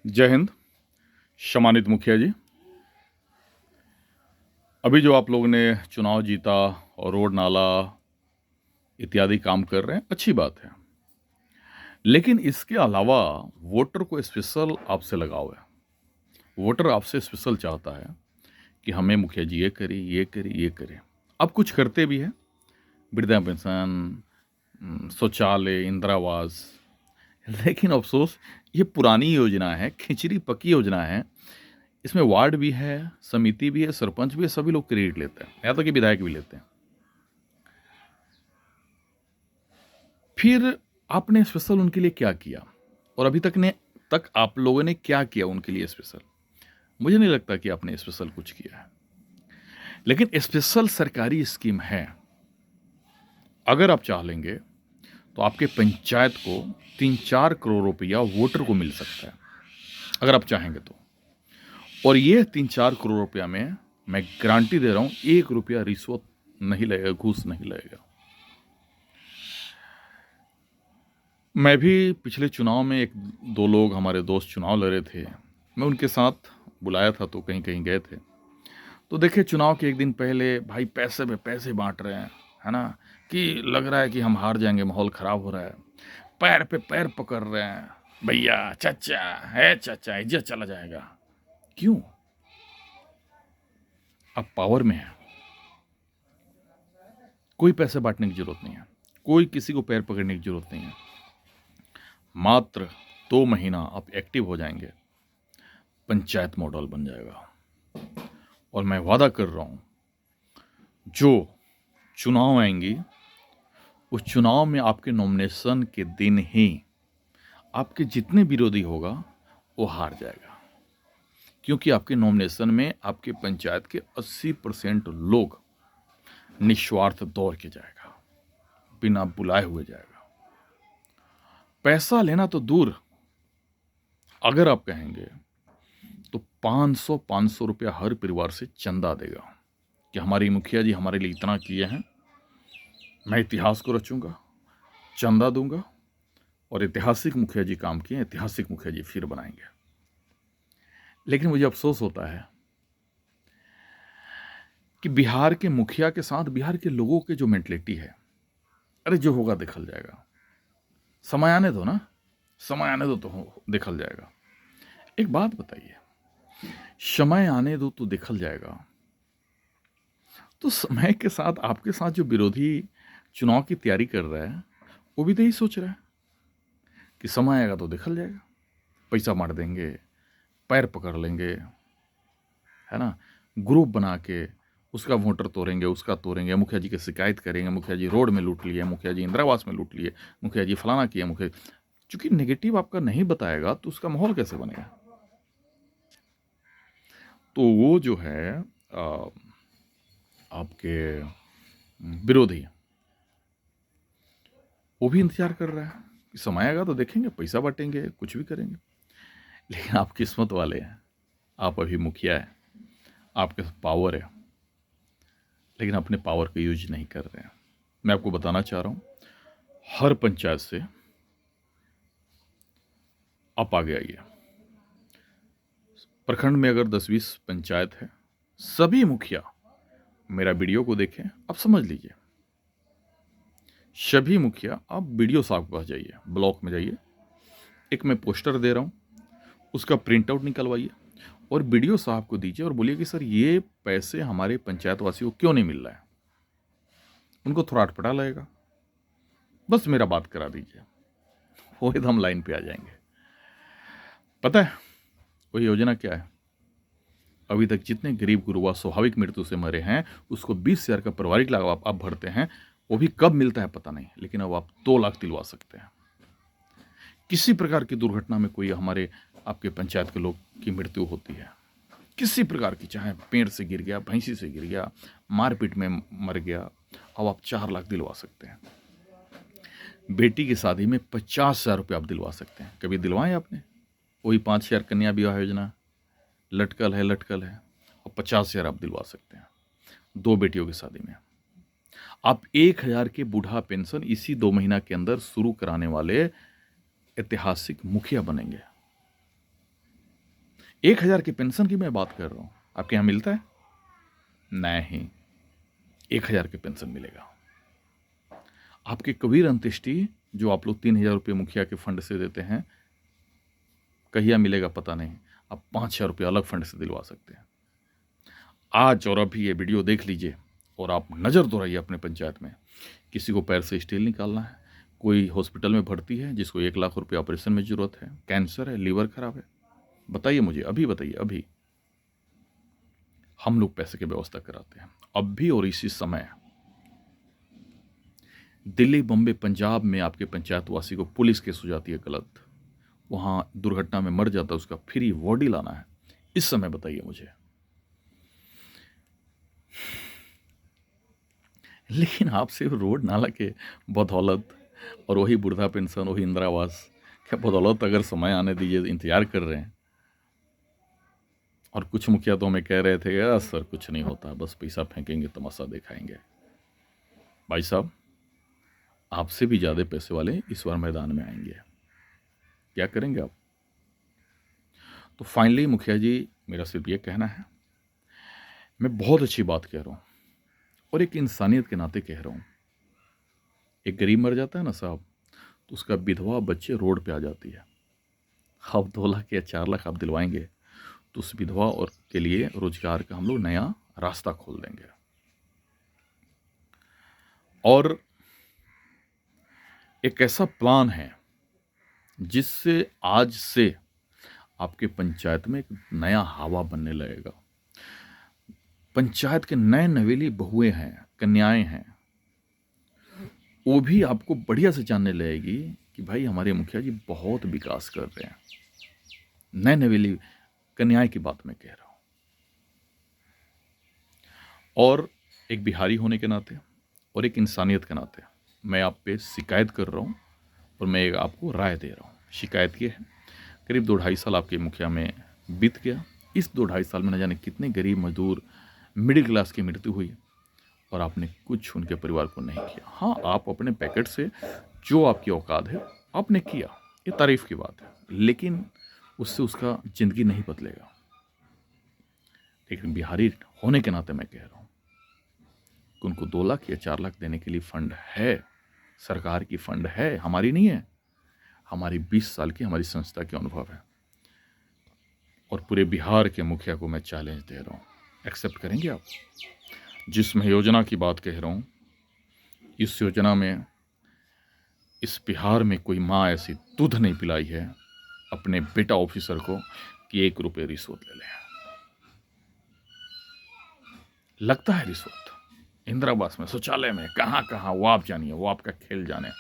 जय हिंद। सम्मानित मुखिया जी, अभी जो आप लोगों ने चुनाव जीता और रोड नाला इत्यादि काम कर रहे हैं, अच्छी बात है। लेकिन इसके अलावा वोटर को स्पेशल आपसे लगाव है। वोटर आपसे स्पेशल चाहता है कि हमें मुखिया जी ये करें, ये करें, ये करें। आप कुछ करते भी हैं, वृद्धा पेंशन, शौचालय, इंदिरा आवास। लेकिन अफसोस, ये पुरानी योजना है, खिचड़ी पकी योजना है। इसमें वार्ड भी है, समिति भी है, सरपंच भी है, सभी लोग क्रेडिट लेते हैं, यहाँ तक कि विधायक भी लेते हैं। फिर आपने स्पेशल उनके लिए क्या किया, और अभी तक आप लोगों ने क्या किया उनके लिए स्पेशल? मुझे नहीं लगता कि आपने स्पेशल कुछ किया है। लेकिन स्पेशल सरकारी स्कीम है, अगर आप चाह लेंगे तो आपके पंचायत को 3-4 करोड़ रुपया वोटर को मिल सकता है, अगर आप चाहेंगे तो। और ये 3-4 करोड़ रुपया में मैं गारंटी दे रहा हूं, 1 रुपया रिश्वत नहीं लगेगा, घूस नहीं लगेगा। मैं भी पिछले चुनाव में 1-2 लोग हमारे दोस्त चुनाव लड़े थे, मैं उनके साथ बुलाया था तो कहीं कहीं गए थे। तो देखे चुनाव के एक दिन पहले भाई पैसे में पैसे बांट रहे हैं, है ना, कि लग रहा है कि हम हार जाएंगे, माहौल ख़राब हो रहा है। पैर पे पैर पकड़ रहे हैं, भैया चाचा है, चाचा इज्जत चला जाएगा। क्यों? अब पावर में है, कोई पैसे बांटने की जरूरत नहीं है, कोई किसी को पैर पकड़ने की जरूरत नहीं है। मात्र 2 महीना आप एक्टिव हो जाएंगे, पंचायत मॉडल बन जाएगा। और मैं वादा कर रहा हूं, जो चुनाव आएंगी उस चुनाव में आपके नॉमिनेशन के दिन ही आपके जितने विरोधी होगा वो हार जाएगा, क्योंकि आपके नॉमिनेशन में आपके पंचायत के 80% लोग निस्वार्थ दौड़ के जाएगा, बिना बुलाए हुए जाएगा। पैसा लेना तो दूर, अगर आप कहेंगे तो 500 रुपया हर परिवार से चंदा देगा कि हमारी मुखिया जी हमारे लिए इतना किए हैं, मैं इतिहास को रचूंगा, चंदा दूंगा, और ऐतिहासिक मुखिया जी काम किए, ऐतिहासिक मुखिया जी फिर बनाएंगे। लेकिन मुझे अफसोस होता है कि बिहार के मुखिया के साथ बिहार के लोगों की जो मेंटलिटी है, अरे जो होगा देखल जाएगा, समय आने दो ना, समय आने दो तो देखल जाएगा। एक बात बताइए, समय आने दो तो देखल जाएगा, तो समय के साथ आपके साथ जो विरोधी चुनाव की तैयारी कर रहा है वो भी तो यही सोच रहा है कि समय आएगा तो देखल जाएगा, पैसा मार देंगे, पैर पकड़ लेंगे, है ना, ग्रुप बना के उसका वोटर तोड़ेंगे, उसका तोड़ेंगे, मुखिया जी की शिकायत करेंगे, मुखिया जी रोड में लूट लिए, मुखिया जी इंदिरा आवास में लूट लिए, मुखिया जी फलाना किया, मुखिया। चूंकि नेगेटिव आपका नहीं बताएगा तो उसका माहौल कैसे बनेगा? तो वो जो है आपके विरोधी, वो भी इंतजार कर रहा है कि समय आएगा तो देखेंगे, पैसा बांटेंगे, कुछ भी करेंगे। लेकिन आप किस्मत वाले हैं, आप अभी मुखिया है, आपके पास पावर है, लेकिन अपने पावर का यूज नहीं कर रहे हैं। मैं आपको बताना चाह रहा हूं, हर पंचायत से आप आगे आइए। प्रखंड में अगर 10-20 पंचायत है, सभी मुखिया मेरा वीडियो को देखें, आप समझ लीजिए। सभी मुखिया आप वीडियो साहब के पास जाइए, ब्लॉक में जाइए, एक मैं पोस्टर दे रहा हूं, उसका प्रिंट आउट निकलवाइए और वीडियो साहब को दीजिए और बोलिए कि सर ये पैसे हमारे पंचायत वासियों को क्यों नहीं मिल रहा है। उनको थोड़ा अटपटा लगेगा, बस मेरा बात करा दीजिए, वो एकदम लाइन पे आ जाएंगे। पता है वो योजना क्या है? अभी तक जितने गरीब गुरुआ स्वाभाविक मृत्यु से मरे हैं उसको 20,000 का पारिवारिक लाभ आप भरते हैं, वो भी कब मिलता है पता नहीं, लेकिन अब आप 2 लाख दिलवा सकते हैं। किसी प्रकार की दुर्घटना में कोई हमारे आपके पंचायत के लोग की मृत्यु होती है, किसी प्रकार की, चाहे पेड़ से गिर गया, भैंसी से गिर गया, मारपीट में मर गया, अब आप 4 लाख दिलवा सकते हैं। बेटी की शादी में 50,000 रुपये आप दिलवा सकते हैं। कभी दिलवाएं आपने? वही 5,000 कन्या विवाह योजना लटकल है, और 50,000 आप दिलवा सकते हैं 2 बेटियों की शादी में। आप 1,000 के बूढ़ा पेंशन इसी 2 महीना के अंदर शुरू कराने वाले ऐतिहासिक मुखिया बनेंगे। 1,000 की पेंशन की मैं बात कर रहा हूँ, आपके यहाँ मिलता है? नहीं, 1,000 की पेंशन मिलेगा। आपकी कबीर अंत्येष्टि जो आप लोग 3,000 रुपये मुखिया के फंड से देते हैं, कहिया मिलेगा पता नहीं, आप 5,000 रुपये अलग फंड से दिलवा सकते हैं। आज और अभी ये वीडियो देख लीजिए और आप नज़र दौड़ाइए अपने पंचायत में। किसी को पैर से स्टील निकालना है, कोई हॉस्पिटल में भर्ती है जिसको 1 लाख रुपये ऑपरेशन में ज़रूरत है, कैंसर है, लीवर खराब है, बताइए मुझे, अभी बताइए। अभी हम लोग पैसे की व्यवस्था कराते हैं, अब भी और इसी समय। दिल्ली, बम्बे, पंजाब में आपके पंचायतवासी को पुलिस केस हो जाती है गलत, वहाँ दुर्घटना में मर जाता है, उसका फ्री बॉडी लाना है, इस समय बताइए मुझे। लेकिन आप सिर्फ रोड नाला के बदौलत और वही वृद्धा पेंशन, वही इंदिरा आवास के बदौलत अगर समय आने दीजिए इंतजार कर रहे हैं। और कुछ मुखिया तो हमें कह रहे थे यार सर कुछ नहीं होता, बस पैसा फेंकेंगे, तमाशा दिखाएंगे। भाई साहब, आपसे भी ज़्यादा पैसे वाले इस बार मैदान में आएंगे, क्या करेंगे आप? तो फाइनली मुखिया जी, मेरा सिर्फ ये कहना है, मैं बहुत अच्छी बात कह रहा हूँ और एक इंसानियत के नाते कह रहा हूँ। एक गरीब मर जाता है ना साहब, तो उसका विधवा बच्चे रोड पे आ जाती है। आप 2 लाख या 4 लाख आप दिलवाएंगे तो उस विधवा और के लिए रोजगार का हम लोग नया रास्ता खोल देंगे। और एक ऐसा प्लान है जिससे आज से आपके पंचायत में एक नया हवा बनने लगेगा। पंचायत के नए नवेली बहुएं हैं, कन्याएं हैं, वो भी आपको बढ़िया से जानने लगेगी कि भाई हमारे मुखिया जी बहुत विकास कर रहे हैं। नए नवेली कन्याएं की बात मैं कह रहा हूं। और एक बिहारी होने के नाते और एक इंसानियत के नाते मैं आप पे शिकायत कर रहा हूं और मैं एक आपको राय दे रहा हूं। शिकायत ये है, करीब 2-2.5 साल आपके मुखिया में बीत गया। इस 2-2.5 साल में न जाने कितने गरीब मजदूर मिडिल क्लास की मृत्यु हुई और आपने कुछ उनके परिवार को नहीं किया। हाँ, आप अपने पैकेट से जो आपकी औकात है आपने किया, ये तारीफ की बात है, लेकिन उससे उसका ज़िंदगी नहीं बदलेगा। लेकिन बिहारी होने के नाते मैं कह रहा हूँ कि उनको 2 लाख या 4 लाख देने के लिए फंड है, सरकार की फंड है, हमारी नहीं है। हमारी 20 साल की हमारी संस्था के अनुभव है। और पूरे बिहार के मुखिया को मैं चैलेंज दे रहा हूँ, एक्सेप्ट करेंगे आप? जिस मैं योजना की बात कह रहा हूँ, इस योजना में इस बिहार में कोई माँ ऐसी दूध नहीं पिलाई है अपने बेटा ऑफिसर को कि 1 रुपये रिश्वत ले लें। लगता है रिश्वत इंदिरा आवास में, शौचालय में, कहाँ कहाँ, वो आप जानिए, वो आपका खेल जाने।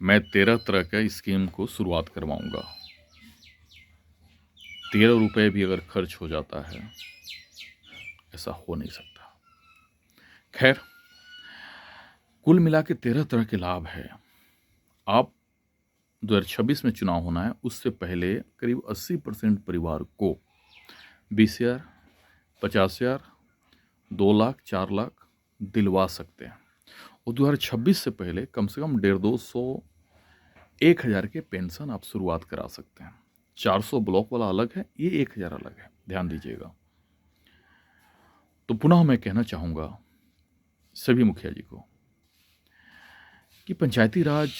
मैं 13 तरह के स्कीम को शुरुआत करवाऊंगा। 13 रुपये भी अगर खर्च हो जाता है, ऐसा हो नहीं सकता। खैर, कुल मिला के 13 तरह के लाभ है। आप 2026 में चुनाव होना है, उससे पहले करीब 80% परिवार को 20,000, 50,000, 2 लाख, 4 लाख दिलवा सकते हैं। और 2026 से पहले कम से कम 150, 1,000 के पेंशन आप शुरुआत करा सकते हैं। 400 ब्लॉक वाला अलग है, ये 1,000 अलग है, ध्यान दीजिएगा। तो पुनः मैं कहना चाहूँगा सभी मुखिया जी को कि पंचायती राज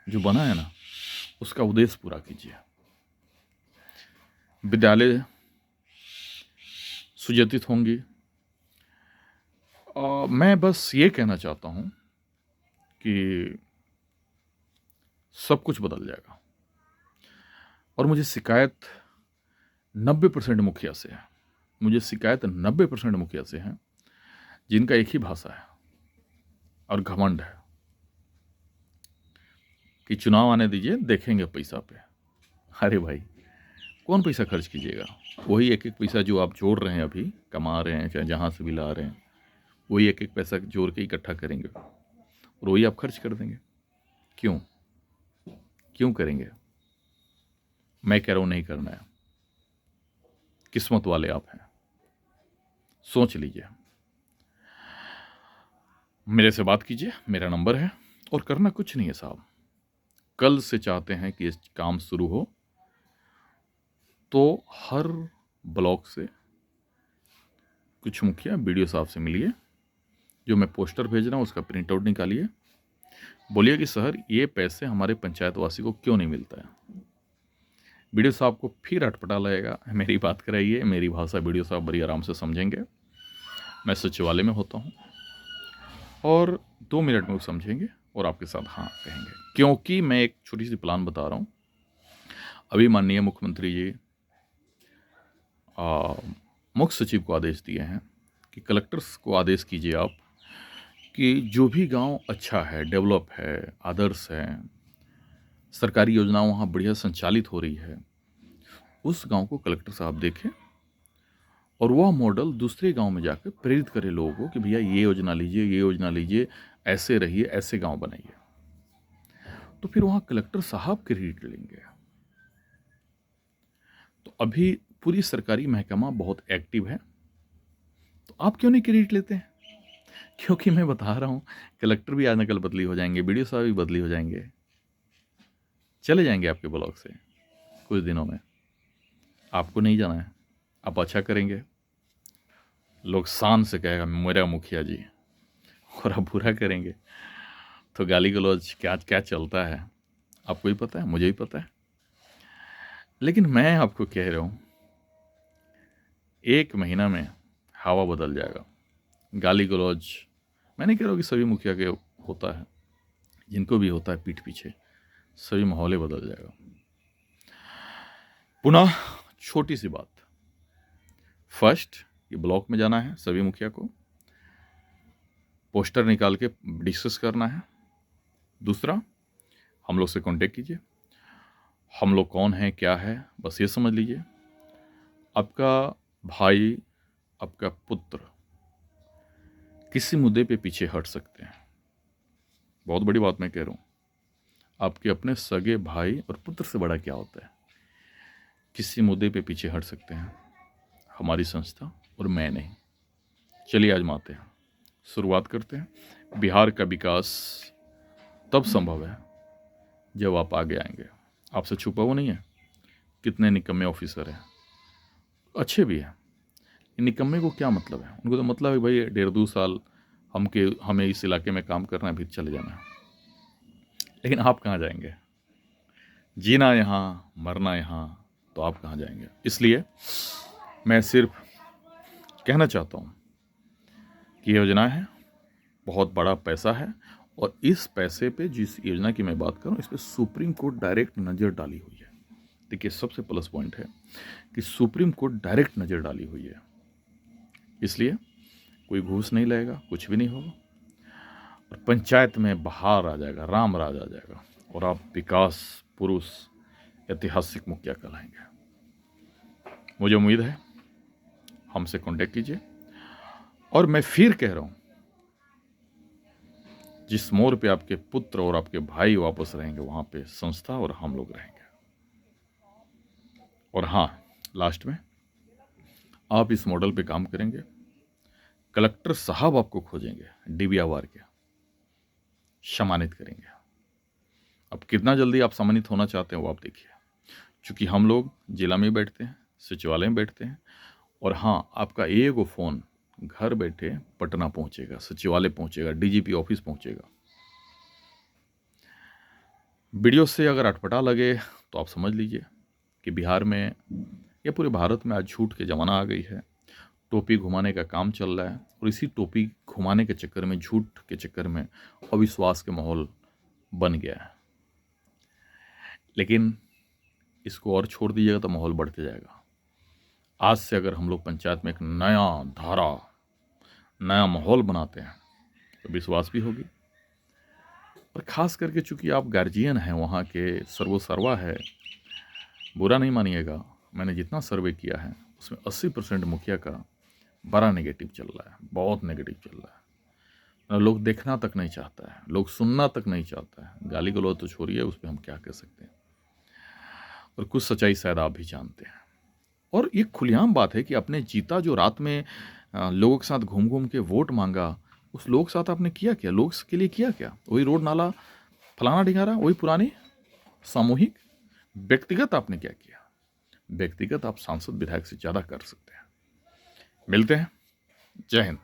जो बना है ना, उसका उद्देश्य पूरा कीजिए। विद्यालय सुजतित होंगी। मैं बस ये कहना चाहता हूँ कि सब कुछ बदल जाएगा। और मुझे शिकायत 90% मुखिया से है, मुझे शिकायत 90% मुखिया से है जिनका एक ही भाषा है और घमंड है कि चुनाव आने दीजिए, देखेंगे पैसा पे। अरे भाई, कौन पैसा खर्च कीजिएगा? वही एक एक पैसा जो आप जोड़ रहे हैं, अभी कमा रहे हैं, चाहे जहाँ से भी ला रहे हैं, वही एक एक पैसा जोड़ के इकट्ठा करेंगे और वही आप खर्च कर देंगे। क्यों क्यों करेंगे? मैं कह रहा हूँ नहीं करना है। किस्मत वाले आप हैं, सोच लीजिए। मेरे से बात कीजिए, मेरा नंबर है। और करना कुछ नहीं है साहब, कल से चाहते हैं कि ये काम शुरू हो तो हर ब्लॉक से कुछ मुखिया बीडीओ साहब से मिलिए, जो मैं पोस्टर भेज रहा हूँ उसका प्रिंट आउट निकालिए, बोलिए कि सर ये पैसे हमारे पंचायतवासी को क्यों नहीं मिलता है। बीडीओ साहब को फिर अटपटा लगेगा, मेरी बात कराइए, मेरी भाषा बीडीओ साहब बड़ी आराम से समझेंगे। मैं सचिवालय में होता हूँ और 2 मिनट में वो समझेंगे और आपके साथ हाँ कहेंगे, क्योंकि मैं एक छोटी सी प्लान बता रहा हूँ। अभी माननीय मुख्यमंत्री जी मुख्य सचिव को आदेश दिए हैं कि कलेक्टर्स को आदेश कीजिए आप कि जो भी गांव अच्छा है, डेवलप है, आदर्श है, सरकारी योजना वहाँ बढ़िया संचालित हो रही है, उस गांव को कलेक्टर साहब देखें और वह मॉडल दूसरे गांव में जाकर प्रेरित करे लोगों को कि भैया ये योजना लीजिए, ये योजना लीजिए, ऐसे रहिए, ऐसे गांव बनाइए। तो फिर वहाँ कलेक्टर साहब क्रेडिट लेंगे। तो अभी पूरी सरकारी महकमा बहुत एक्टिव है, तो आप क्यों नहीं क्रेडिट लेते हैं? क्योंकि मैं बता रहा हूँ कलेक्टर भी आज नकल बदली हो जाएंगे, बीडीओ साहब भी बदली हो जाएंगे, चले जाएंगे आपके ब्लॉक से कुछ दिनों में। आपको नहीं जाना है, आप अच्छा करेंगे, लोग शान से कहेगा मेरा मुखिया जी, और आप बुरा करेंगे तो गाली गलौज क्या क्या चलता है आपको ही पता है, मुझे भी पता है। लेकिन मैं आपको कह रहा हूँ 1 महीना में हवा बदल जाएगा। गाली गलौज मैं नहीं कह रहा हूँ कि सभी मुखिया के होता है, जिनको भी होता है पीठ पीछे, सभी माहौल बदल जाएगा। पुनः छोटी सी बात, फर्स्ट ये ब्लॉक में जाना है सभी मुखिया को, पोस्टर निकाल के डिस्कस करना है। दूसरा, हम लोग से कांटेक्ट कीजिए, हम लोग कौन हैं क्या है बस ये समझ लीजिए। आपका भाई, आपका पुत्र किसी मुद्दे पे पीछे हट सकते हैं, बहुत बड़ी बात मैं कह रहा हूँ। आपके अपने सगे भाई और पुत्र से बड़ा क्या होता है, किसी मुद्दे पे पीछे हट सकते हैं, हमारी संस्था और मैं नहीं। चलिए आजमाते हैं, शुरुआत करते हैं। बिहार का विकास तब संभव है जब आप आगे आएंगे। आपसे छुपा हुआ नहीं है, कितने निकम्मे ऑफिसर हैं, अच्छे भी हैं। इन निकम्मे को क्या मतलब है? उनको तो मतलब है भाई 1.5-2 साल हमें इस इलाके में काम करना है, फिर चले जाना है। लेकिन आप कहाँ जाएंगे? जीना यहाँ, मरना यहाँ, तो आप कहाँ जाएंगे? इसलिए मैं सिर्फ कहना चाहता हूँ कि योजना है, बहुत बड़ा पैसा है, और इस पैसे पे जिस योजना की मैं बात कर रहा हूँ इस पर सुप्रीम कोर्ट डायरेक्ट नज़र डाली हुई है। देखिए सबसे प्लस पॉइंट है कि सुप्रीम कोर्ट डायरेक्ट नज़र डाली हुई है, इसलिए कोई घूस नहीं लगेगा, कुछ भी नहीं होगा, और पंचायत में बहार आ जाएगा, राम राज आ जाएगा, और आप विकास पुरुष ऐतिहासिक मुखिया कहलाएंगे। मुझे उम्मीद है, हमसे कांटेक्ट कीजिए। और मैं फिर कह रहा हूँ, जिस मोड़ पे आपके पुत्र और आपके भाई वापस रहेंगे वहाँ पे संस्था और हम लोग रहेंगे। और हाँ, लास्ट में आप इस मॉडल पे काम करेंगे, कलेक्टर साहब आपको खोजेंगे, डिबियावार के सम्मानित करेंगे। अब कितना जल्दी आप सम्मानित होना चाहते हैं वो आप देखिए, क्योंकि हम लोग जिला में बैठते हैं, सचिवालय में बैठते हैं, और हाँ, आपका एक फ़ोन घर बैठे पटना पहुंचेगा, सचिवालय पहुंचेगा, डीजीपी ऑफिस पहुंचेगा। वीडियो से अगर अटपटा लगे तो आप समझ लीजिए कि बिहार में या पूरे भारत में आज झूठ के ज़माना आ गई है, टोपी घुमाने का काम चल रहा है, और इसी टोपी घुमाने के चक्कर में, झूठ के चक्कर में अविश्वास के माहौल बन गया है। लेकिन इसको और छोड़ दीजिएगा तो माहौल बढ़ते जाएगा। आज से अगर हम लोग पंचायत में एक नया धारा, नया माहौल बनाते हैं तो विश्वास भी होगी। और ख़ास करके चूँकि आप गार्जियन हैं, वहाँ के सर्वसर्वा है, बुरा नहीं मानिएगा, मैंने जितना सर्वे किया है उसमें 80% मुखिया का बड़ा नेगेटिव चल रहा है, बहुत नेगेटिव चल रहा है। लोग देखना तक नहीं चाहता है, लोग सुनना तक नहीं चाहता है। गाली गलौज तो छोड़िए, उस पर हम क्या कह सकते हैं। और कुछ सच्चाई शायद आप भी जानते हैं। और ये खुलेआम बात है कि आपने जीता जो रात में लोगों के साथ घूम घूम के वोट मांगा, उस लोग के साथ आपने किया क्या? लोग के लिए किया क्या? वही रोड नाला फलाना ढिंगारा, वही पुरानी सामूहिक, व्यक्तिगत आपने क्या किया? व्यक्तिगत आप सांसद विधायक से ज़्यादा कर सकते हैं। मिलते हैं। जय हिंद।